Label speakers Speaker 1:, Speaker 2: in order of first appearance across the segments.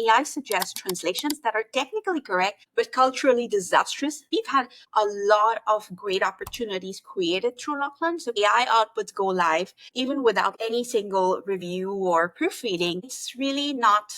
Speaker 1: AI suggests translations that are technically correct, but culturally disastrous. We've had a lot of great opportunities created through LocLunch. So AI outputs go live even without any single review or proofreading. It's really not,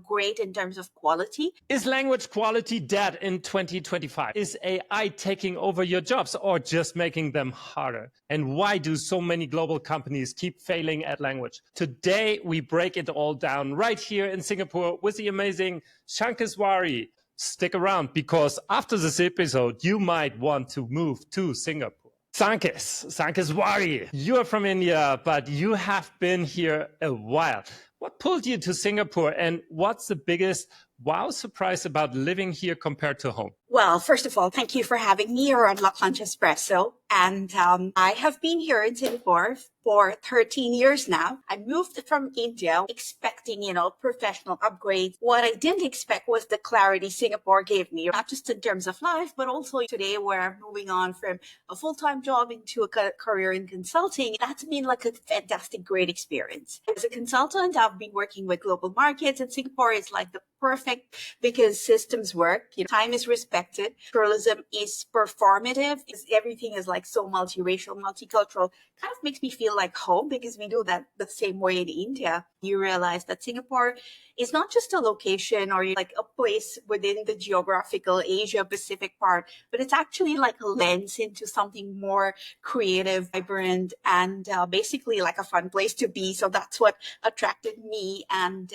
Speaker 1: great in terms of quality.
Speaker 2: Is language quality dead in 2025? Is AI taking over your jobs or just making them harder? And why do so many global companies keep failing at language? Today, we break it all down right here in Singapore with the amazing Sankeshwari. Stick around because after this episode, you might want to move to Singapore. Sankeshwari, you are from India, but you have been here a while. What pulled you to Singapore and what's the biggest wow surprise about living here compared to home?
Speaker 1: Well, first of all, thank you for having me here on LocLunch Expresso. And I have been here in Singapore for 13 years now. I moved from India expecting, professional upgrades. What I didn't expect was the clarity Singapore gave me, not just in terms of life, but also today where I'm moving on from a full-time job into a career in consulting. That's been like a fantastic, great experience. As a consultant, I've been working with global markets, and Singapore is like the perfect because systems work. Time is respected. Pluralism is performative. Everything is like so multiracial, multicultural. Kind of makes me feel like home because we do that the same way in India. You realize that Singapore is not just a location or like a place within the geographical Asia Pacific part, but it's actually like a lens into something more creative, vibrant, and basically like a fun place to be. So that's what attracted me. And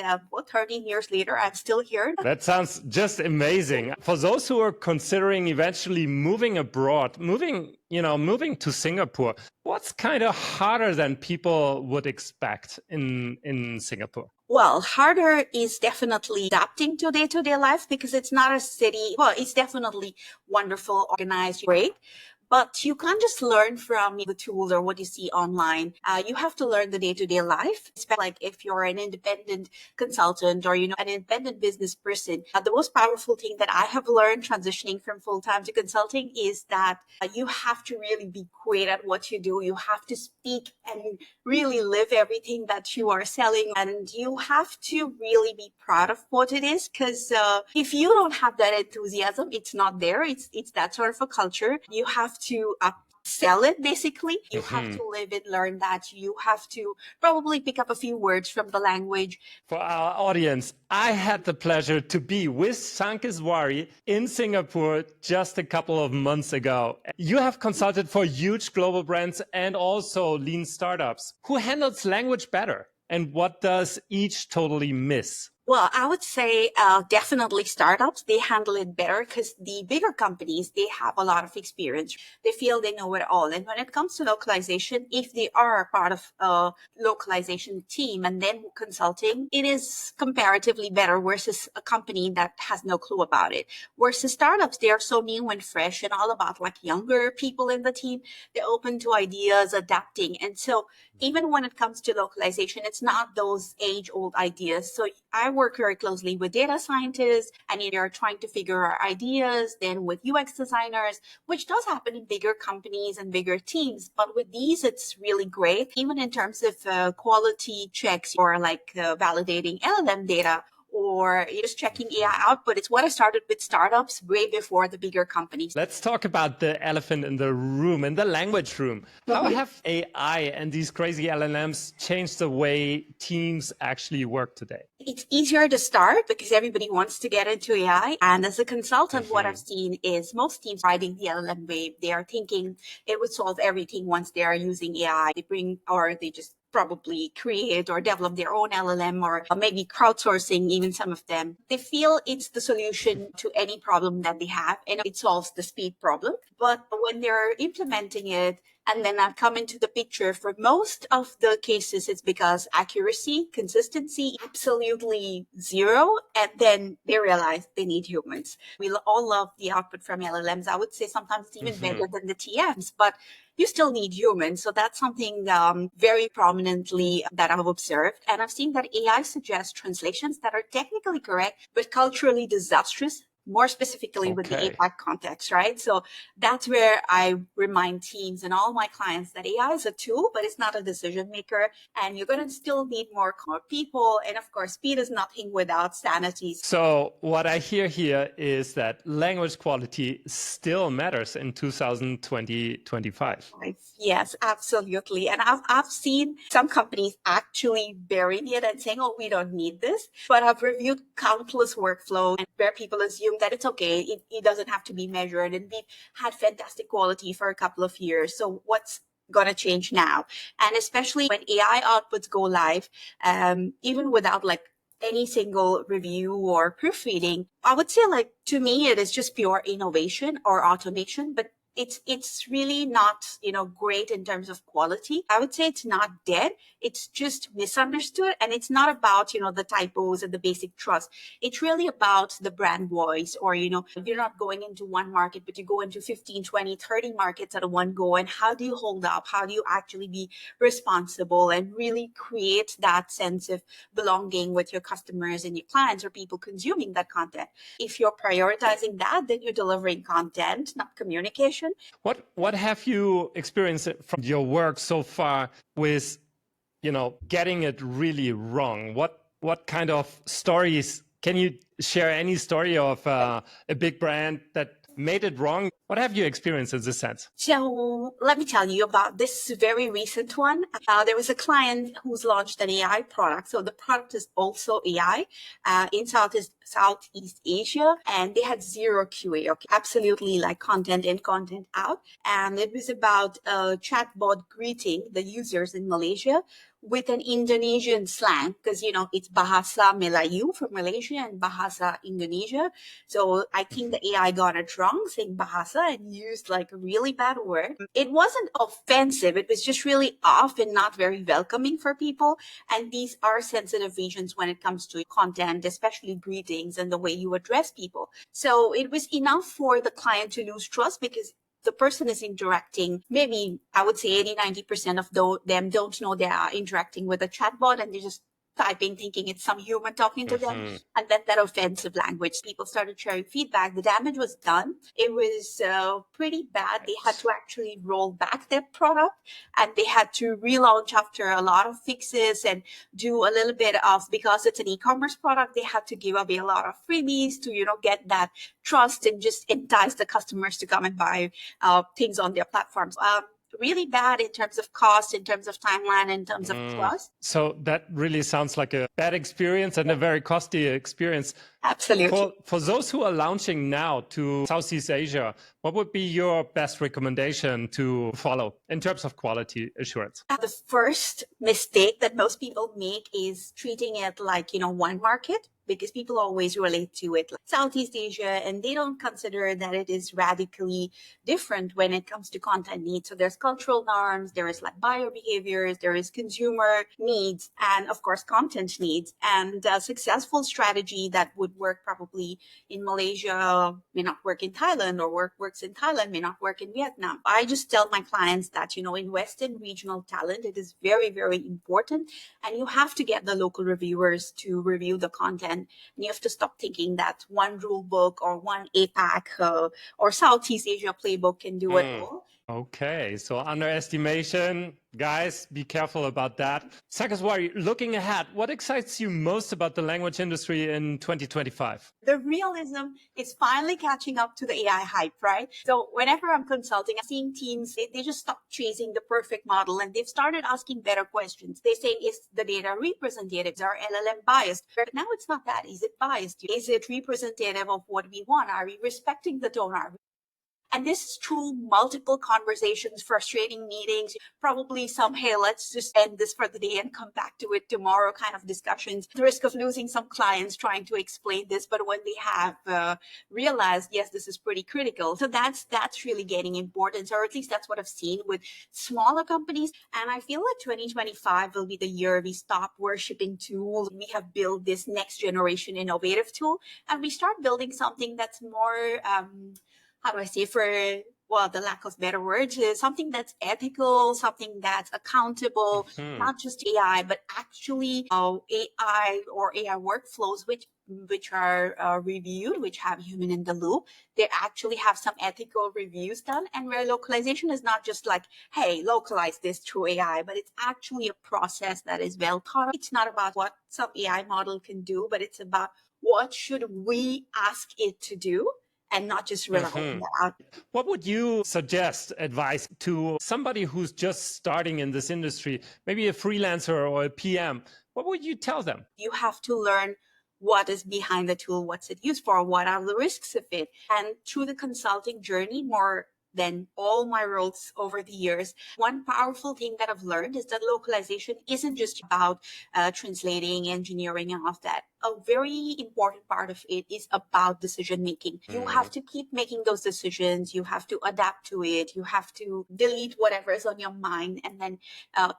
Speaker 1: 13 years later, I'm still here.
Speaker 2: That sounds just amazing. For those who are considering eventually moving abroad, moving to Singapore, what's kind of harder than people would expect in Singapore?
Speaker 1: Well, harder is definitely adapting to day-to-day life because it's not a city. Well, it's definitely wonderful, organized, great. But you can't just learn from the tools or what you see online. You have to learn the day-to-day life, especially like if you're an independent consultant or, an independent business person. The most powerful thing that I have learned transitioning from full-time to consulting is that you have to really be great at what you do. You have to speak and really live everything that you are selling. And you have to really be proud of what it is because if you don't have that enthusiasm, it's not there. It's that sort of a culture. You have to sell it, basically. You have to live it, learn that. You have to probably pick up a few words from the language.
Speaker 2: For our audience, I had the pleasure to be with Sankeshwari in Singapore just a couple of months ago. You have consulted for huge global brands and also lean startups. Who handles language better? And what does each totally miss?
Speaker 1: Well, I would say definitely startups, they handle it better because the bigger companies, they have a lot of experience. They feel they know it all. And when it comes to localization, if they are part of a localization team and then consulting, it is comparatively better versus a company that has no clue about it. Versus startups, they are so new and fresh and all about like younger people in the team. They're open to ideas, adapting. And so even when it comes to localization, it's not those age-old ideas. So I work very closely with data scientists and they're trying to figure out ideas, then with UX designers, which does happen in bigger companies and bigger teams. But with these, it's really great, even in terms of quality checks or like validating LLM data or just checking AI output. It's what I started with startups way before the bigger companies.
Speaker 2: Let's talk about the elephant in the room, in the language room. How have AI and these crazy LLMs changed the way teams actually work today?
Speaker 1: It's easier to start because everybody wants to get into AI. And as a consultant, what I've seen is most teams riding the LLM wave. They are thinking it would solve everything once they are using AI. They just probably create or develop their own LLM or maybe crowdsourcing even some of them. They feel it's the solution to any problem that they have and it solves the speed problem. But when they're implementing it, and then I've come into the picture for most of the cases, it's because accuracy, consistency, absolutely zero. And then they realize they need humans. We all love the output from LLMs. I would say sometimes it's even better than the TMs, but you still need humans. So that's something very prominently that I've observed. And I've seen that AI suggests translations that are technically correct, but culturally disastrous, more specifically with the
Speaker 2: Okay.
Speaker 1: APAC context, right? So that's where I remind teams and all my clients that AI is a tool, but it's not a decision maker. And you're going to still need more people. And of course, speed is nothing without sanity.
Speaker 2: So what I hear here is that language quality still matters in 2025.
Speaker 1: Yes, absolutely. And I've seen some companies actually burying it and saying, oh, we don't need this. But I've reviewed countless workflows and where people assume that it's okay. It doesn't have to be measured. And we've had fantastic quality for a couple of years. So what's going to change now? And especially when AI outputs go live, even without like any single review or proofreading, I would say like to me, it is just pure innovation or automation, but it's really not, great in terms of quality. I would say it's not dead. It's just misunderstood. And it's not about, the typos and the basic trust. It's really about the brand voice or, you're not going into one market, but you go into 15, 20, 30 markets at a one go. And how do you hold up? How do you actually be responsible and really create that sense of belonging with your customers and your clients or people consuming that content? If you're prioritizing that, then you're delivering content, not communication.
Speaker 2: What have you experienced from your work so far with, getting it really wrong? What kind of stories can you share? Any story of a big brand that made it wrong? What have you experienced in this sense?
Speaker 1: So let me tell you about this very recent one. There was a client who's launched an AI product. So the product is also AI in Southeast Asia, and they had zero QA. Okay, absolutely like content in, content out. And it was about a chatbot greeting the users in Malaysia with an Indonesian slang, because it's Bahasa Melayu from Malaysia and Bahasa Indonesia. So I think the AI got it wrong, saying Bahasa, and used like a really bad word. It wasn't offensive. It was just really off and not very welcoming for people. And these are sensitive regions when it comes to content, especially greetings and the way you address people. So it was enough for the client to lose trust because the person is interacting, maybe I would say 80-90% of them don't know they are interacting with a chatbot and they're just typing, thinking it's some human talking to them. And then that offensive language, people started sharing feedback. The damage was done. It was pretty bad. They had to actually roll back their product and they had to relaunch after a lot of fixes and do a little bit of, because it's an e-commerce product, they had to give away a lot of freebies to, get that trust and just entice the customers to come and buy things on their platforms. Really bad in terms of cost, in terms of timeline, in terms of trust.
Speaker 2: So that really sounds like a bad experience and a very costly experience.
Speaker 1: Absolutely.
Speaker 2: For those who are launching now to Southeast Asia, what would be your best recommendation to follow in terms of quality assurance?
Speaker 1: The first mistake that most people make is treating it like, one market, because people always relate to it like Southeast Asia, and they don't consider that it is radically different when it comes to content needs. So there's cultural norms, there is like buyer behaviors, there is consumer needs, and of course, content needs. And a successful strategy that would work probably in Malaysia may not work in Thailand, or works in Thailand may not work in Vietnam. I just tell my clients that, invest in regional talent. It is very, very important. And you have to get the local reviewers to review the content. And you have to stop thinking that one rule book or one APAC or Southeast Asia playbook can do it all.
Speaker 2: Okay, so underestimation, guys, be careful about that. Sankeshwari, looking ahead, what excites you most about the language industry in 2025?
Speaker 1: The realism is finally catching up to the AI hype, right? So whenever I'm consulting, I'm seeing teams, they just stop chasing the perfect model and they've started asking better questions. They're saying, is the data representative? Is our LLM biased? But now it's not that. Is it biased? Is it representative of what we want? Are we respecting the tone? And this is through multiple conversations, frustrating meetings, probably some, hey, let's just end this for the day and come back to it tomorrow kind of discussions. The risk of losing some clients trying to explain this, but when they have realized, yes, this is pretty critical. So that's really gaining importance, or at least that's what I've seen with smaller companies. And I feel like 2025 will be the year we stop worshiping tools. We have built this next generation innovative tool, and we start building something that's more, how do I say, for, well, the lack of better words, something that's ethical, something that's accountable, not just AI, but actually AI or AI workflows, which which are reviewed, which have human in the loop. They actually have some ethical reviews done, and where localization is not just like, hey, localize this through AI, but it's actually a process that is well thought out. It's not about what some AI model can do, but it's about what should we ask it to do and not just rely on that out.
Speaker 2: What would you suggest advice to somebody who's just starting in this industry, maybe a freelancer or a PM? What would you tell them?
Speaker 1: You have to learn what is behind the tool, what's it used for, what are the risks of it. And through the consulting journey, more than all my roles over the years, one powerful thing that I've learned is that localization isn't just about translating, engineering, and all of that. A very important part of it is about decision making. You have to keep making those decisions. You have to adapt to it. You have to delete whatever is on your mind and then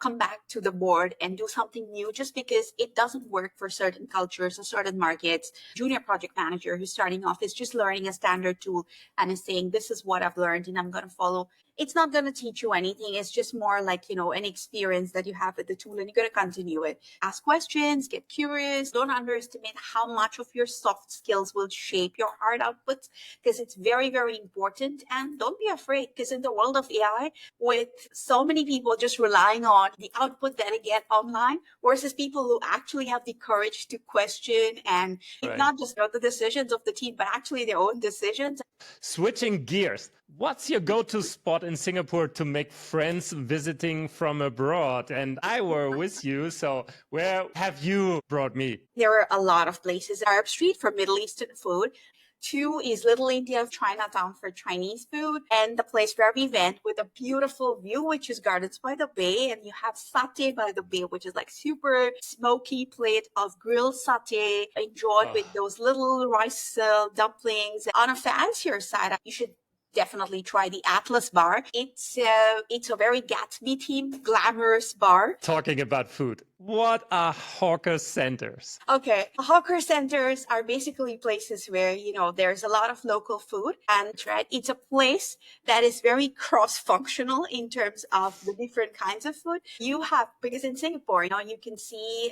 Speaker 1: come back to the board and do something new just because it doesn't work for certain cultures or certain markets. Junior project manager who's starting off is just learning a standard tool and is saying, this is what I've learned and I'm going to follow. It's not going to teach you anything. It's just more like, an experience that you have with the tool and you're going to continue it. Ask questions, get curious. Don't underestimate how much of your soft skills will shape your hard outputs because it's very, very important. And don't be afraid because in the world of AI, with so many people just relying on the output that they get online versus people who actually have the courage to question and not just the decisions of the team, but actually their own decisions.
Speaker 2: Switching gears, what's your go-to spot in Singapore to make friends visiting from abroad? And I were with you, so where have you brought me?
Speaker 1: There are a lot of places. Arab Street for Middle Eastern food. 2 is Little India, Chinatown for Chinese food. And the place where we went with a beautiful view, which is Gardens by the Bay. And you have satay by the bay, which is like super smoky plate of grilled satay enjoyed with those little rice dumplings. On a fancier side, you should definitely try the Atlas bar. It's a very Gatsby themed, glamorous bar.
Speaker 2: Talking about food, what are hawker centers?
Speaker 1: Okay, hawker centers are basically places where, there's a lot of local food and it's a place that is very cross-functional in terms of the different kinds of food you have, because in Singapore, you can see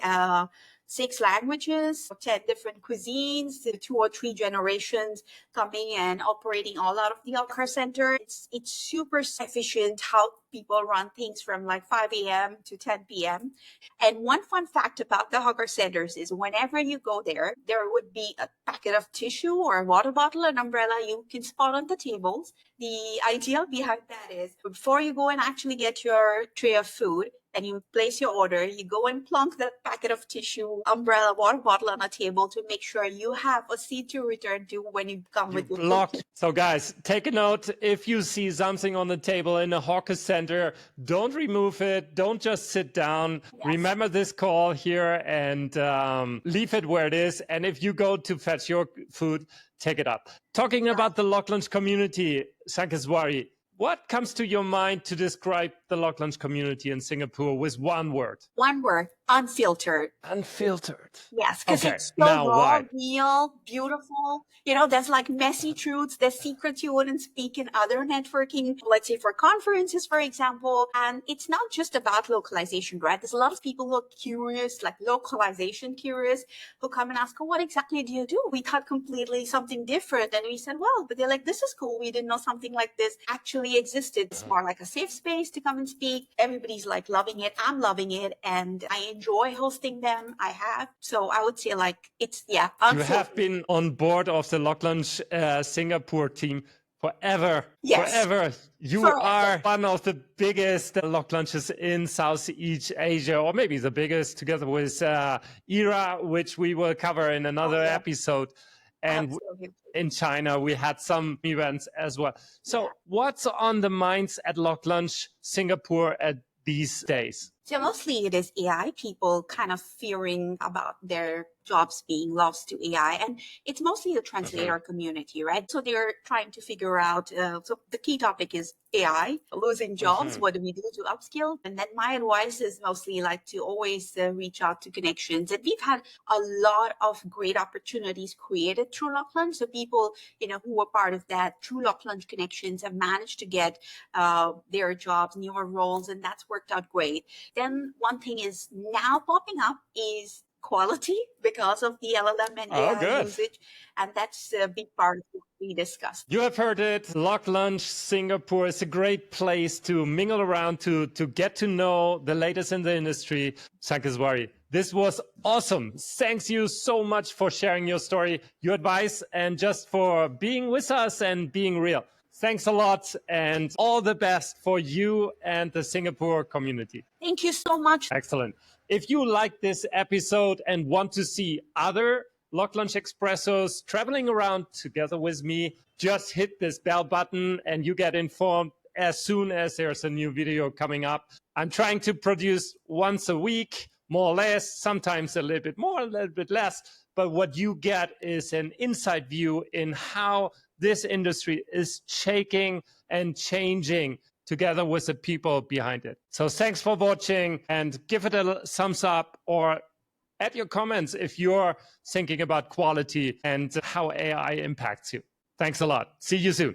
Speaker 1: 6 languages, 10 different cuisines, 2 or 3 generations coming and operating all out of the hawker center. It's super efficient how people run things from like 5 a.m. to 10 p.m. And one fun fact about the hawker centers is whenever you go there, there would be a packet of tissue or a water bottle, an umbrella you can spot on the tables. The idea behind that is before you go and actually get your tray of food, and you place your order, you go and plunk that packet of tissue, umbrella, water bottle on a table to make sure you have a seat to return to when you come with your food.
Speaker 2: So guys, take a note. If you see something on the table in a hawker center, don't remove it. Don't just sit down. Yes. Remember this call here and leave it where it is. And if you go to fetch your food, take it up. Talking about the LocLunch community, Sankeshwari, what comes to your mind to describe the LocLunch community in Singapore with one word?
Speaker 1: One word, unfiltered.
Speaker 2: Unfiltered.
Speaker 1: Yes, because it's so raw, real, beautiful. There's like messy truths, there's secrets you wouldn't speak in other networking, let's say for conferences, for example. And it's not just about localization, right? There's a lot of people who are curious, like localization curious, who come and ask, oh, what exactly do you do? We thought completely something different. And we said, well, but they're like, this is cool. We didn't know something like this actually existed. It's more like a safe space to come and speak. Everybody's like loving it. I'm loving it. And I enjoy hosting them. I have. So I would say it's. You
Speaker 2: have been on board of the LocLunch Singapore team forever.
Speaker 1: Yes.
Speaker 2: Forever. You are one of the biggest LocLunches in Southeast Asia, or maybe the biggest, together with ERA, which we will cover in another episode. And in China, we had some events as well. So what's on the minds at LocLunch Singapore at these days?
Speaker 1: So mostly it is AI, people kind of fearing about their jobs being lost to AI. And it's mostly the translator community, right? So they're trying to figure out, so the key topic is AI, losing jobs. What do we do to upskill? And then my advice is mostly to always reach out to connections. And we've had a lot of great opportunities created through LocLunch. So people, who were part of that through LocLunch connections have managed to get their jobs, newer roles, and that's worked out great. Then one thing is now popping up is quality because of the LLM and
Speaker 2: Oh,
Speaker 1: AI
Speaker 2: good.
Speaker 1: usage. And that's a big part of what we discussed.
Speaker 2: You have heard it. LocLunch Singapore is a great place to mingle around, to get to know the latest in the industry. Sankeshwari, this was awesome. Thanks you so much for sharing your story, your advice, and just for being with us and being real. Thanks a lot, and all the best for you and the Singapore community.
Speaker 1: Thank you so much.
Speaker 2: Excellent. If you like this episode and want to see other LocLunch Expressos traveling around together with me, just hit this bell button and you get informed as soon as there's a new video coming up. I'm trying to produce once a week, more or less, sometimes a little bit more, a little bit less. But what you get is an inside view in how this industry is shaking and changing together with the people behind it. So thanks for watching, and give it a thumbs up or add your comments if you're thinking about quality and how AI impacts you. Thanks a lot. See you soon.